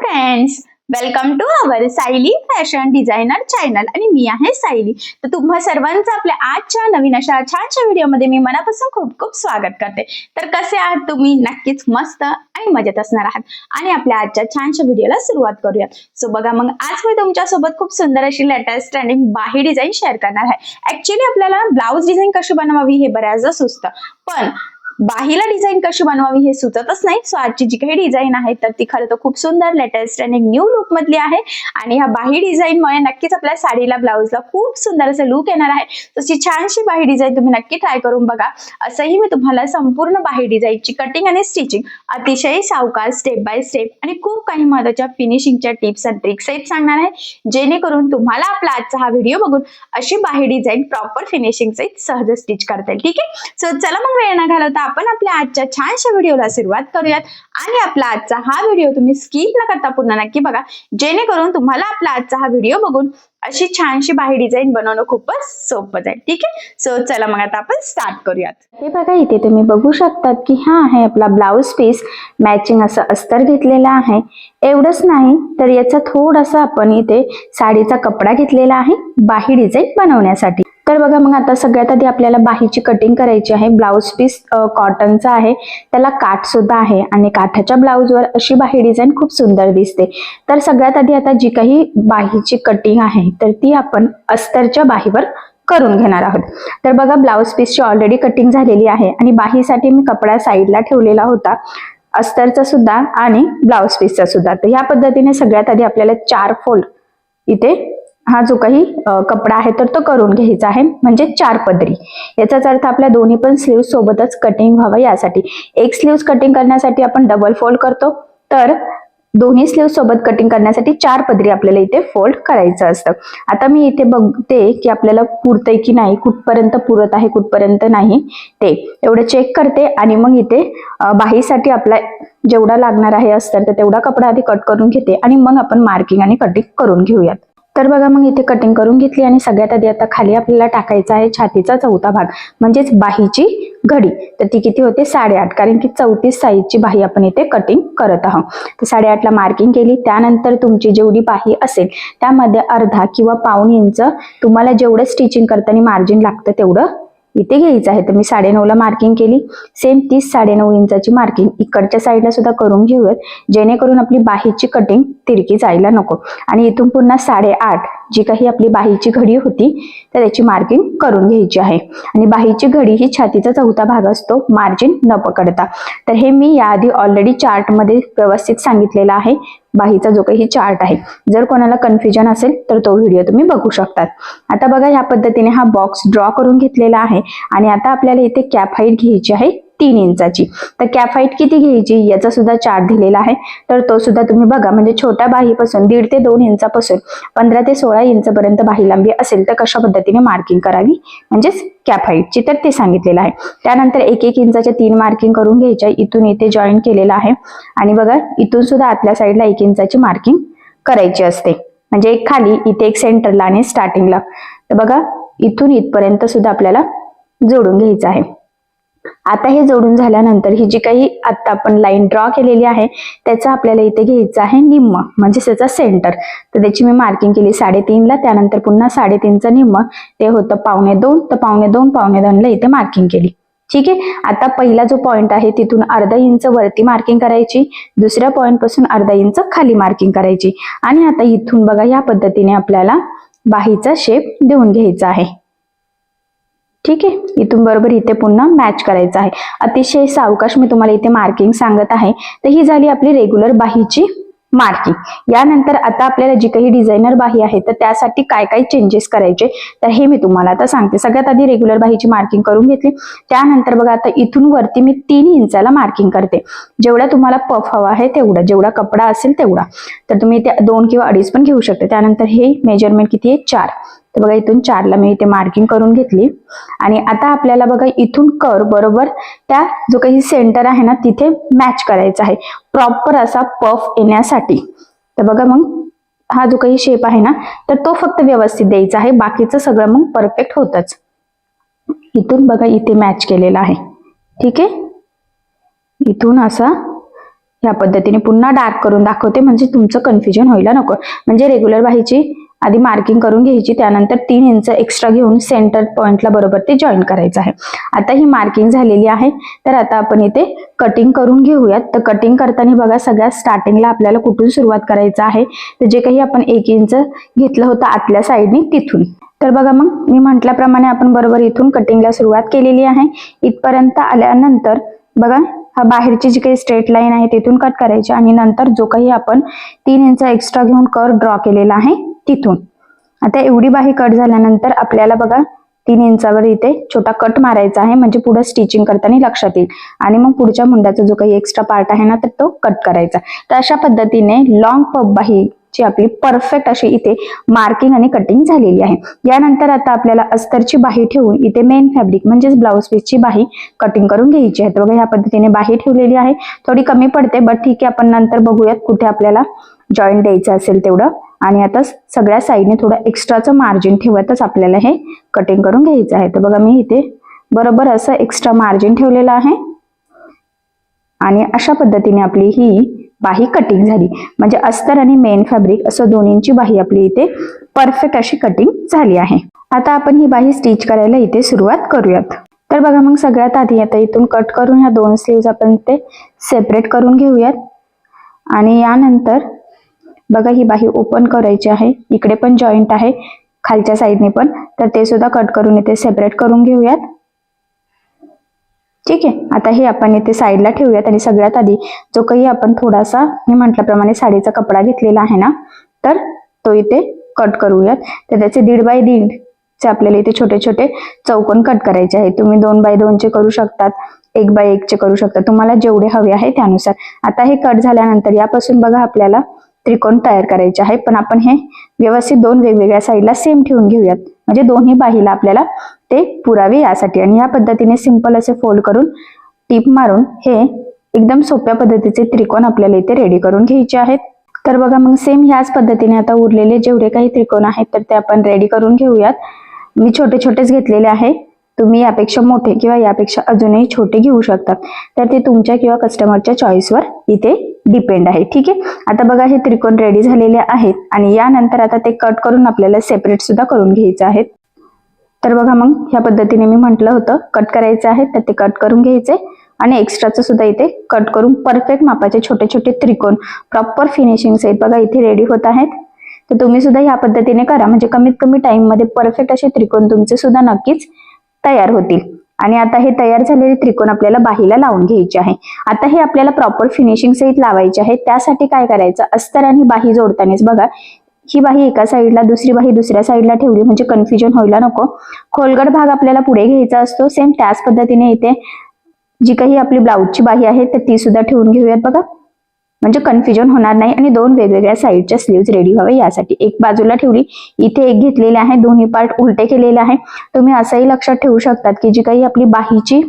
Friends, welcome to our Sayali fashion designer channel आणि मी आहे सायली। तर तुम्हा सर्वांचं आपल्या आजच्या नवीन अशा छानशा व्हिडिओमध्ये मी मनापासून खूप खूप स्वागत करते। तर कसे आहात तुम्ही? नक्कीच मस्त आणि मजेत असणार आहात आणि आपल्या आजच्या छानशा व्हिडिओला सुरुवात करूयात। सो बघा, मग आज मी तुमच्यासोबत खूप सुंदर अशी लेटेस्ट ट्रेंडिंग बाही डिझाईन शेअर करणार आहे। ऍक्च्युअली आपल्याला ब्लाउज डिझाईन कशी बनवावी हे बऱ्याचदा सुचतं, पण बाहीला डिझाईन कशी बनवावी हे सुचतच नाही। सो आजची जी काही डिझाईन आहे तर ती खरं तर खूप सुंदर, लेटेस्ट आणि न्यू लुक मधली आहे आणि ह्या बाही डिझाईनमुळे नक्कीच आपल्या साडीला, ब्लाउजला खूप सुंदर असं लुक येणार आहे। तशी छानशी बाही डिझाईन तुम्ही नक्की ट्राय करून बघा। असंही मी तुम्हाला संपूर्ण बाही डिझाईनची कटिंग आणि स्टिचिंग अतिशय सावकाश, स्टेप बाय स्टेप आणि खूप काही महत्त्वाच्या फिनिशिंगच्या टिप्स आणि ट्रिक्स सहित सांगणार आहे, जेणेकरून तुम्हाला आपला आजचा हा व्हिडिओ बघून अशी बाही डिझाईन प्रॉपर फिनिशिंग सहित सहज स्टिच करता येईल। ठीक आहे, सो चला मग वेळ न घालवता आपण आपल्या आजच्या छानशा व्हिडिओला सुरुवात करूयात आणि आपला आजचा हा व्हिडिओ तुम्ही स्किप न करता पूर्ण नक्की बघा, जेणेकरून तुम्हाला आपला आजचा हा व्हिडिओ बघून अशी छानशी बाही डिझाईन बनवणं खूपच सोपं जाईल। ठीक आहे, सो चला मग आता आपण स्टार्ट करूयात। हे बघा, इथे तुम्ही बघू शकतात की हा आहे आपला ब्लाउज पीस, मॅचिंग असं अस्तर घेतलेला आहे। एवढंच नाही तर याचा थोडासा आपण इथे साडीचा कपडा घेतलेला आहे बाही डिझाईन बनवण्यासाठी। तर बघा, मग आता सगळ्यात आधी आपल्याला बाहीची कटिंग करायची आहे। ब्लाउज पीस कॉटनचा आहे, त्याला काठ सुद्धा आहे आणि काठाच्या ब्लाउजवर अशी बाही डिझाईन खूप सुंदर दिसते। तर सगळ्यात आधी आता जी काही बाहीची कटिंग आहे तर ती आपण अस्तरच्या बाहीवर करून घेणार आहोत। तर बघा, ब्लाउज पीसची ऑलरेडी कटिंग झालेली आहे आणि बाहीसाठी मी कपडा साईडला ठेवलेला होता, अस्तरचा सुद्धा आणि ब्लाउज पीसचा सुद्धा। तर या पद्धतीने सगळ्यात आधी आपल्याला 4 फोल्ड इथे हा जो काही कपडा आहे तर तो करून घ्यायचा आहे, म्हणजे 4 पदरी। याचाच अर्थ आपल्या दोन्ही पण स्लीव्ह सोबतच कटिंग व्हावं यासाठी। एक स्लीव्ह कटिंग करण्यासाठी आपण डबल फोल्ड करतो, तर दोन्ही स्लीव्ह सोबत कटिंग करण्यासाठी 4 पदरी आपल्याला इथे फोल्ड करायचं असतं। आता मी इथे बघते की आपल्याला पुरतंय की नाही, कुठपर्यंत पुरत आहे कुठपर्यंत नाही ते एवढं चेक करते आणि मग इथे बाहीसाठी आपला जेवढा लागणार आहे अस्तर तर तेवढा कपडा आधी कट करून घेते आणि मग आपण मार्किंग आणि कटिंग करून घेऊयात। तर बघा, मग इथे कटिंग करून घेतली आणि सगळ्यात आधी आता खाली आपल्याला टाकायचा आहे छातीचा चौथा भाग, म्हणजेच बाहीची घडी। तर ती किती होते? 8.5, कारण की 34 साईजची बाही आपण इथे कटिंग करत आहोत। तर 8.5ला मार्किंग केली। त्यानंतर तुमची जेवढी बाही असेल त्यामध्ये अर्धा किंवा पाऊण इंच तुम्हाला जेवढं स्टिचिंग करताना मार्जिन लागतं तेवढं इथे घ्यायचं आहे। तर मी 9.5ला मार्किंग केली। सेम 30-9.5 इंचाची मार्किंग इकडच्या साईडला सुद्धा करून घेऊयात, जेणेकरून आपली बाहीची कटिंग तिरकी जायला नको। आणि इथून पुन्हा 8.5 जी काही आपली बाहीची घडी होती तर त्याची मार्किंग करून घ्यायची आहे। आणि बाहीची घडी ही छातीचा चौथा भाग असतो, मार्जिन न पकडता। तर हे मी याआधी ऑलरेडी चार्ट मध्ये व्यवस्थित सांगितलेलं आहे, बाहीचा जो काही चार्ट आहे। जर कोणाला कन्फ्युजन असेल तर तो व्हिडिओ तुम्ही बघू शकतात। आता बघा, या पद्धतीने हा बॉक्स ड्रॉ करून घेतलेला आहे आणि आता आपल्याला इथे कॅप हाईट घ्यायची आहे 3 इंचाची। तर कॅप हाईट किती घ्यायची याचा सुद्धा चार्ट दिलेला आहे, तर तो सुद्धा तुम्ही बघा। म्हणजे छोट्या बाहीपासून 1.5 ते 2 इंचापासून 15 ते 16 इंचपर्यंत बाही लांबी असेल तर कशा पद्धतीने मार्किंग करावी, म्हणजेच कॅप हाईटची, तर ते सांगितलेलं आहे। त्यानंतर 1-1 इंचाच्या 3 मार्किंग करून घ्यायच्या। इथून इथे जॉईन केलेला आहे आणि बघा, इथून सुद्धा आतल्या साईडला 1 इंचाची मार्किंग करायची असते, म्हणजे एक खाली, इथे एक सेंटरला आणि स्टार्टिंगला। तर बघा, इथून इथपर्यंत सुद्धा आपल्याला जोडून घ्यायचं आहे। आता हे जोडून झाल्यानंतर ही जी काही आता आपण लाईन ड्रॉ केलेली आहे त्याचा आपल्याला इथे घ्यायचं आहे निम्म, म्हणजे त्याचा सेंटर। तर त्याची मी मार्किंग केली 3.5ला, त्यानंतर पुन्हा 3.5चं निम्म ते होतं 1.25, तर 1.25-1.25ला इथे मार्किंग केली। ठीक आहे, आता पहिला जो पॉइंट आहे तिथून अर्धा इंच वरती मार्किंग करायची, दुसऱ्या पॉइंट पासून अर्धा इंच खाली मार्किंग करायची आणि आता इथून बघा या पद्धतीने आपल्याला बाहीचा शेप देऊन घ्यायचा आहे। ठीक आहे, इथून बरोबर इथे पुन्हा मॅच करायचं आहे। अतिशय सावकाश मी तुम्हाला इथे मार्किंग सांगत आहे। तर ही झाली आपली रेग्युलर बाहीची मार्किंग। यानंतर आता आपल्याला जी काही डिझायनर बाही आहे तर त्यासाठी काय काय चेंजेस करायचे तर हे मी तुम्हाला आता सांगते। सगळ्यात आधी रेग्युलर बाहीची मार्किंग करून घेतली। त्यानंतर बघा, आता इथून वरती मी 3 इंचाला मार्किंग करते। जेवढा तुम्हाला पफ हवा आहे तेवढा, जेवढा कपडा असेल तेवढा, तर तुम्ही ते 2 किंवा 2.5 पण घेऊ शकता। त्यानंतर हे मेजरमेंट किती आहे? 4। तर बघा, इथून 4ला मी इथे मार्किंग करून घेतली आणि आता आपल्याला बघा इथून कर बरोबर त्या जो काही सेंटर आहे ना तिथे मॅच करायचा आहे, प्रॉपर असा पफ येण्यासाठी। तर बघा, मग हा जो काही शेप आहे ना तर तो फक्त व्यवस्थित द्यायचा आहे, बाकीचं सगळं मग परफेक्ट होतच। इथून बघा इथे मॅच केलेला आहे। ठीक आहे, इथून असा ह्या पद्धतीने पुन्हा डार्क करून दाखवते, म्हणजे तुमचं कन्फ्युजन व्हायला नको. म्हणजे रेग्युलर बाहीची आधी मार्किंग करून घ्यायची, त्यानंतर 3 इंच एक्स्ट्रा घेऊन सेंटर पॉइंटला बरोबर ते जॉईन करायचं आहे. आता ही मार्किंग झालेली आहे, तर आता आपण इथे कटिंग करून घेऊयात. तर कटिंग करताना बघा सगळ्यात स्टार्टिंगला आपल्याला कुठून सुरुवात करायचं आहे, तर जे काही आपण 1 इंच घेतलं होतं आतल्या साईडने तिथून. तर बघा मग मी म्हटल्याप्रमाणे आपण बरोबर इथून कटिंगला सुरुवात केलेली आहे. इथपर्यंत आल्यानंतर बघा हा बाहेरची जी काही स्ट्रेट लाईन आहे तिथून कट करायची आणि नंतर जो काही आपण 3 इंच एक्स्ट्रा घेऊन कर्व ड्रॉ केलेला आहे तिथून. आता एवढी बाही कट झाल्यानंतर आपल्याला बघा 3 इंचावर इथे छोटा कट मारायचा आहे, म्हणजे पुढे स्टिचिंग करताना लक्षात येईल. आणि मग पुढच्या मुंड्याचा जो काही एक्स्ट्रा पार्ट आहे ना, तर तो कट करायचा. तर अशा पद्धतीने लॉंग पफ बाही ची आपली परफेक्ट अशी इथे मार्किंग आणि कटिंग झालेली आहे. यानंतर आता आपल्याला अस्तरची बाही ठेवून इथे मेन फॅब्रिक म्हणजेच ब्लाउज पीसची बाही कटिंग करून घ्यायची आहे. तर बघा ह्या पद्धतीने बाही ठेवलेली आहे. थोडी कमी पडते, बट ठीक आहे, आपण नंतर बघूयात कुठे आपल्याला जॉईंट द्यायचं असेल तेवढं. आणि आता सगळ्या साईडने थोडं एक्स्ट्राचं मार्जिन ठेवतच आपल्याला हे कटिंग करून घ्यायचं आहे. तर बघा मी इथे बरोबर असं एक्स्ट्रा मार्जिन ठेवलेलं आहे आणि अशा पद्धतीने आपली ही बाही कटिंग झाली. म्हणजे अस्तर आणि मेन फॅब्रिक असं दोन्हींची बाही आपली इथे परफेक्ट अशी कटिंग झाली आहे. आता आपण ही बाही स्टिच करायला इथे सुरुवात करूयात. तर बघा मग सगळ्यात आधी आता इथून कट करून ह्या 2 स्लीव्ज आपण ते सेपरेट करून घेऊयात. आणि यानंतर बघा ही बाही ओपन करायची आहे. इकडे पण जॉईंट आहे खालच्या साईडने पण, तर ते सुद्धा कट करून इथे सेपरेट करून घेऊयात. ठीक आहे, आता हे आपण इथे साईडला ठेवूयात. आणि सगळ्यात आधी जो काही आपण थोडासा मी म्हटल्याप्रमाणे साडीचा कपडा घेतलेला आहे ना, तर तो इथे कट करूयात. तर त्याचे 1.5 बाय 1.5 चे आपल्याला इथे छोटे छोटे चौकोन कट करायचे आहेत. तुम्ही 2 बाय 2 चे करू शकतात, 1 बाय 1 चे करू शकता, तुम्हाला जेवढे हवे आहे त्यानुसार. आता हे कट झाल्यानंतर यापासून बघा आपल्याला त्रिकोण तयार करायचे आहे, पण आपण हे व्यवस्थित 2 वेगवेगळ्या साईडला सेम ठेवून घेऊयात, म्हणजे दोन्ही बाहीला आपल्याला ते पुरावे यासाठी. आणि या पद्धतीने सिंपल असे फोल्ड करून टीप मारून हे एकदम सोप्या पद्धतीचे त्रिकोण आपल्याला इथे रेडी करून घ्यायचे आहेत. तर बघा मग सेम ह्याच पद्धतीने आता उरलेले जेवढे काही त्रिकोण आहेत तर ते आपण रेडी करून घेऊयात. मी छोटे छोटेच घेतलेले आहे, तुम्ही यापेक्षा मोठे किंवा यापेक्षा अजूनही छोटे घेऊ शकतात. तर ते तुमच्या किंवा कस्टमरच्या चॉईसवर इथे डिपेंड आहे. ठीक आहे, आता बघा हे त्रिकोण रेडी झालेले आहेत आणि यानंतर आता ते कट करून आपल्याला सेपरेट सुद्धा करून घ्यायचे आहेत. तर बघा मग ह्या पद्धतीने मी म्हटलं होतं कट करायचे आहे, तर ते कट करून घ्यायचे आणि एक्स्ट्राचं सुद्धा इथे कट करून परफेक्ट मापाचे छोटे छोटे त्रिकोण प्रॉपर फिनिशिंग सहित बघा इथे रेडी होत आहेत. तर तुम्ही सुद्धा ह्या पद्धतीने करा, म्हणजे कमीत कमी टाइम मध्ये परफेक्ट असे त्रिकोण तुमचे सुद्धा नक्कीच तयार होतील. आणि आता हे तयार झालेले त्रिकोण आपल्याला बाहीला लावून घ्यायचे आहे. आता हे आपल्याला प्रॉपर फिनिशिंग सहित लावायचे आहे. त्यासाठी काय करायचं, अस्तर आणि बाही जोडतानाच बघा ही बाही एका साईडला, दुसरी बाही दुसऱ्या साईडला ठेवली, म्हणजे कन्फ्युजन व्हायला नको. खोलगट भाग आपल्याला पुढे घ्यायचा असतो. सेम त्याच पद्धतीने इथे जी काही आपली ब्लाऊजची बाही आहे तर ती सुद्धा ठेवून घेऊयात बघा, म्हणजे कन्फ्युजन होणार नाही. आणि 2 वेगवेगळ्या साईडच्या स्लीव्ज रेडी व्हावे यासाठी एक बाजूला ठेवली, इथे एक घेतलेले आहे, दोन्ही पार्ट उलटे केलेले आहे. तुम्ही असंही लक्षात ठेवू शकतात की जी काही आपली बाहीची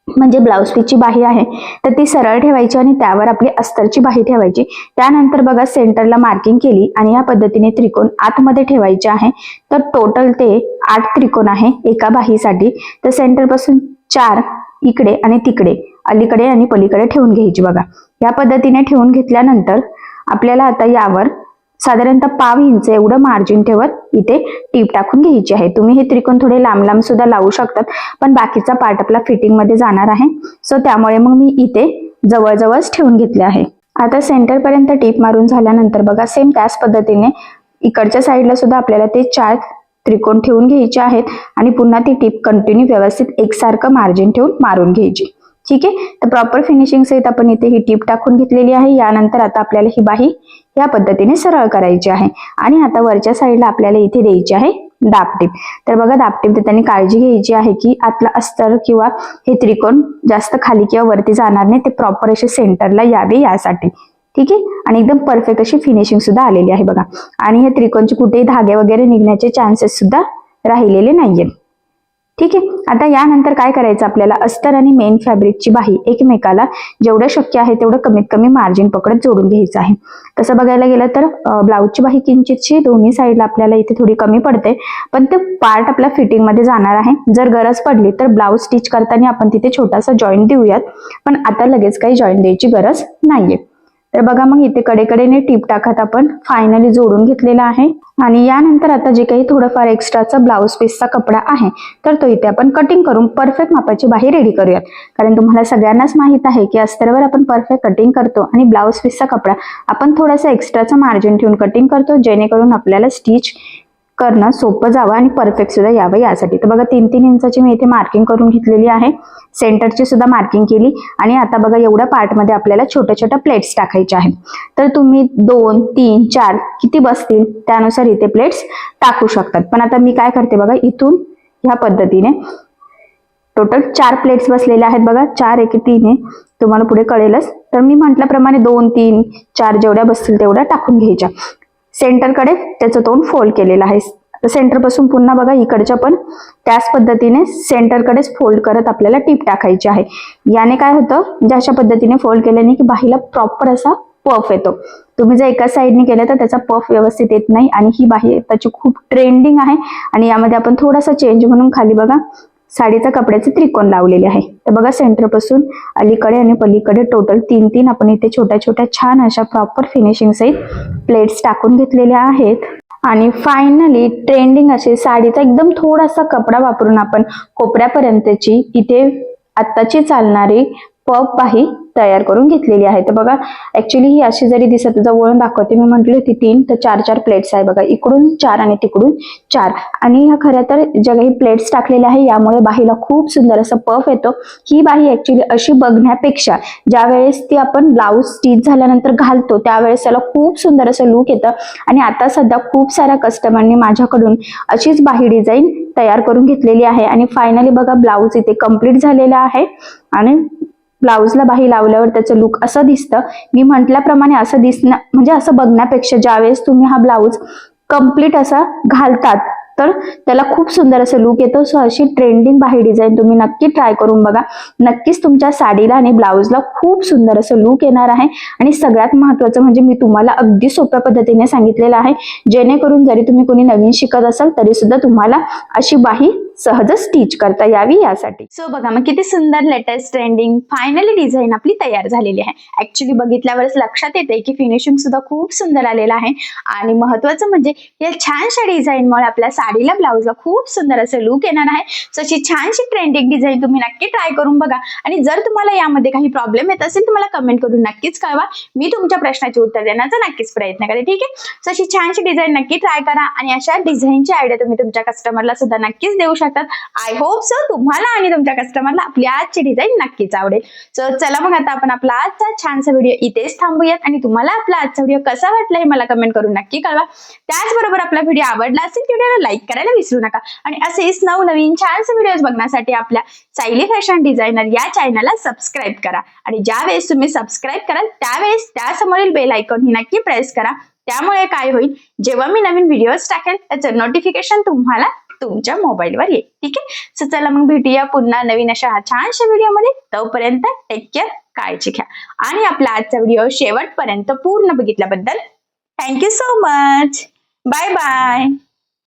म्हणजे ब्लाऊज पीसची बाही आहे तर ती सरळ ठेवायची आणि त्यावर आपली अस्तरची बाही ठेवायची. त्यानंतर बघा सेंटरला मार्किंग केली आणि या पद्धतीने त्रिकोण आतमध्ये ठेवायचे आहे. तर टोटल ते 8 त्रिकोण आहे एका बाहीसाठी. तर सेंटर पासून 4 इकडे आणि तिकडे, अलीकडे आणि पलीकडे ठेवून घ्यायची बघा. या पद्धतीने ठेवून घेतल्यानंतर आपल्याला आता यावर साधारणतः 1/2 इंच एवढं मार्जिन ठेवत इथे टीप टाकून घ्यायची आहे. तुम्ही हे त्रिकोण थोडे लांब लांब सुद्धा लावू शकतात, पण बाकीचा पार्ट आपला फिटिंग मध्ये जाणार आहे, सो त्यामुळे मग मी इथे जवळजवळच ठेवून घेतले आहे. आता सेंटर पर्यंत टीप मारून झाल्यानंतर बघा सेम त्याच पद्धतीने इकडच्या साईडला सुद्धा आपल्याला ते 4 त्रिकोण ठेवून घ्यायचे आहेत आणि पुन्हा ती टीप कंटिन्यू व्यवस्थित एकसारखं मार्जिन ठेवून मारून घ्यायची. ठीक आहे, तर प्रॉपर फिनिशिंग सहित आपण इथे ही टीप टाकून घेतलेली आहे. यानंतर आता आपल्याला ही बाही या पद्धतीने सरळ करायची आहे आणि आता वरच्या साईडला आपल्याला इथे द्यायची आहे दाबटीप. तर बघा दाबटीप देताना काळजी घ्यायची आहे की आतला अस्तर किंवा हे त्रिकोण जास्त खाली किंवा वरती जाणार नाही, ते प्रॉपर असे सेंटरला यावे यासाठी. ठीक आहे, आणि एकदम परफेक्ट अशी फिनिशिंग सुद्धा आलेली आहे बघा. आणि हे त्रिकोणचे कुठेही धागे वगैरे निघण्याचे चान्सेस सुद्धा राहिलेले नाहीये. ठीक आहे, आता यानंतर काय करायचं, आपल्याला अस्तर आणि मेन फॅब्रिकची बाही एकमेकाला जेवढं शक्य आहे तेवढं कमीत कमी मार्जिन पकडत जोडून घ्यायचं आहे. तसं बघायला गेलं तर ब्लाऊजची बाही किंचितशी दोन्ही साईडला आपल्याला इथे थोडी कमी पडते, पण ते पार्ट आपल्या फिटिंग मध्ये जाणार आहे. जर गरज पडली तर ब्लाऊज स्टिच करताना आपण तिथे छोटासा जॉईंट देऊयात, पण आता लगेच काही जॉईंट द्यायची गरज नाहीये. तर बघा मग इथे कडेकडेने टीप टाकत आपण फायनली जोडून घेतलेला आहे. आणि यानंतर आता जे काही थोडंफार एक्स्ट्राचा ब्लाऊज पीसचा कपडा आहे तर तो इथे आपण कटिंग करून परफेक्ट मापाची बाही रेडी करूयात. कारण तुम्हाला सगळ्यांनाच माहित आहे की अस्तरवर आपण परफेक्ट कटिंग करतो आणि ब्लाऊज पीसचा कपडा आपण थोडासा एक्स्ट्राचा मार्जिन ठेवून कटिंग करतो, जेणेकरून आपल्याला स्टिच करणं सोपं जावं आणि परफेक्ट सुद्धा यावं यासाठी. तर बघा 3-3 इंचाची मी इथे मार्किंग करून घेतलेली आहे, सेंटरची सुद्धा मार्किंग केली. आणि आता बघा एवढ्या पार्टमध्ये आपल्याला छोट्या छोट्या प्लेट्स टाकायच्या आहेत. तर तुम्ही 2, 3, 4 किती बसतील त्यानुसार इथे प्लेट्स टाकू शकतात. पण आता मी काय करते बघा, इथून ह्या पद्धतीने टोटल 4 प्लेट्स बसलेल्या आहेत बघा. 4 1 3 आहे, तुम्हाला पुढे कळेलच. तर मी म्हटल्याप्रमाणे 2, 3, 4 जेवढ्या बसतील तेवढ्या टाकून घ्यायच्या. सेंटरकडे त्याचं तोंड फोल्ड केलेलं आहे. सेंटर पासून पुन्हा बघा इकडच्या पण त्याच पद्धतीने सेंटरकडेच फोल्ड करत आपल्याला टीप टाकायची आहे. याने काय होतं, ज्या अशा पद्धतीने फोल्ड केल्याने की बाहीला प्रॉपर असा पफ येतो. तुम्ही जर एका साईडने केलं तर त्याचा पफ व्यवस्थित येत नाही. आणि ही बाही त्याची खूप ट्रेंडिंग आहे. आणि यामध्ये आपण थोडासा चेंज म्हणून खाली बघा साडीचा कपड्याचे त्रिकोण लावलेले आहे. तर बघा सेंटर पासून अलीकडे आणि पलीकडे टोटल 3-3 आपण इथे छोट्या छोट्या छान अशा प्रॉपर फिनिशिंग सहित प्लेट्स टाकून घेतलेल्या आहेत. आणि फायनली ट्रेंडिंग असे साडीचा एकदम थोडासा कपडा वापरून आपण कोपऱ्यापर्यंतची इथे आत्ताची चालणारी पफ बाही तयार करून घेतलेली आहे. तर बघा ऍक्च्युली ही अशी जरी दिसत, जवळून दाखवते, मी म्हटली होती 3 तर 4 प्लेट्स आहे बघा, इकडून 4 आणि तिकडून 4. आणि ह्या खऱ्या तर ज्या काही प्लेट्स टाकलेल्या आहे यामुळे बाहीला खूप सुंदर असं पफ येतो. ही बाही ऍक्च्युली अशी बघण्यापेक्षा ज्या वेळेस ती आपण ब्लाऊज स्टिच झाल्यानंतर घालतो त्यावेळेस त्याला खूप सुंदर असं लुक येतं. आणि आता सध्या खूप साऱ्या कस्टमरनी माझ्याकडून अशीच बाही डिझाईन तयार करून घेतलेली आहे. आणि फायनली बघा ब्लाऊज इथे कम्प्लीट झालेला आहे. आणि ब्लाऊजला बाही लावल्यावर त्याचं लुक असं दिसतं. मी म्हटल्याप्रमाणे असं दिसणं म्हणजे असं बघण्यापेक्षा ज्यावेळेस तुम्ही हा ब्लाऊज कम्प्लीट असा घालतात तर त्याला खूप सुंदर असं लुक येतो. सो अशी ट्रेंडिंग बाही डिझाईन तुम्ही नक्की ट्राय करून बघा. नक्कीच तुमच्या साडीला आणि ब्लाऊजला खूप सुंदर असं लुक येणार आहे. आणि सगळ्यात महत्त्वाचं म्हणजे मी तुम्हाला अगदी सोप्या पद्धतीने सांगितलेलं आहे, जेणेकरून जरी तुम्ही कोणी नवीन शिकत असाल तरी सुद्धा तुम्हाला अशी बाही सहज स्टिच करता यावी यासाठी. सो बघा मग किती सुंदर लेटेस्ट ट्रेंडिंग फायनली डिझाईन आपली तयार झालेली आहे. ऍक्च्युली बघितल्यावरच लक्षात येते की फिनिशिंग सुद्धा खूप सुंदर आलेलं आहे. आणि महत्वाचं म्हणजे या छानशा डिझाईनमुळे आपल्या साडीला ब्लाऊजला खूप सुंदर असं लुक येणार आहे. सो अशी छानशी ट्रेंडिंग डिझाईन तुम्ही नक्की ट्राय करून बघा. आणि जर तुम्हाला यामध्ये काही प्रॉब्लेम येत असेल तर मला कमेंट करून नक्कीच कळवा. मी तुमच्या प्रश्नाचे उत्तर देण्याचा नक्कीच प्रयत्न करेन. ठीक आहे. सो अशी छानशी डिझाईन नक्की ट्राय करा. आणि अशा डिझाईनची आयडिया तुम्ही तुमच्या कस्टमरला सुद्धा नक्कीच देऊ शकतात. आय होप सो तुम्हाला आणि तुमच्या कस्टमरला आपली आजची डिझाईन नक्कीच आवडेल. सो चला मग आता आपण आपला आजचा छानसा व्हिडिओ इथेच थांबूयात. आणि तुम्हाला आपला आजचा व्हिडिओ कसा वाटला हे मला कमेंट करून नक्की कळवा. त्याचबरोबर आपला व्हिडिओ आवडला असेल तर व्हिडिओला लाईक करायला विसरू नका. आणि असेच नवनवीन छानसे व्हिडिओज बघण्यासाठी आपल्या सायली फॅशन डिझायनर या चॅनलला सबस्क्राईब करा. आणि ज्यावेळेस तुम्ही सबस्क्राईब कराल त्यावेळेस त्यासमोरील बेल आयकॉन ही नक्की प्रेस करा. त्यामुळे काय होईल, जेव्हा मी नवीन व्हिडिओज टाकेल त्याचं नोटिफिकेशन तुम्हाला तुमच्या मोबाईलवर येईल. ठीक आहे. सो चला मग भेटूया पुन्हा नवीन अशा छानशा व्हिडिओमध्ये. तोपर्यंत टेक केअर, काळजी घ्या. आणि आपला आजचा व्हिडिओ शेवटपर्यंत पूर्ण बघितल्याबद्दल thank you so much. Bye bye.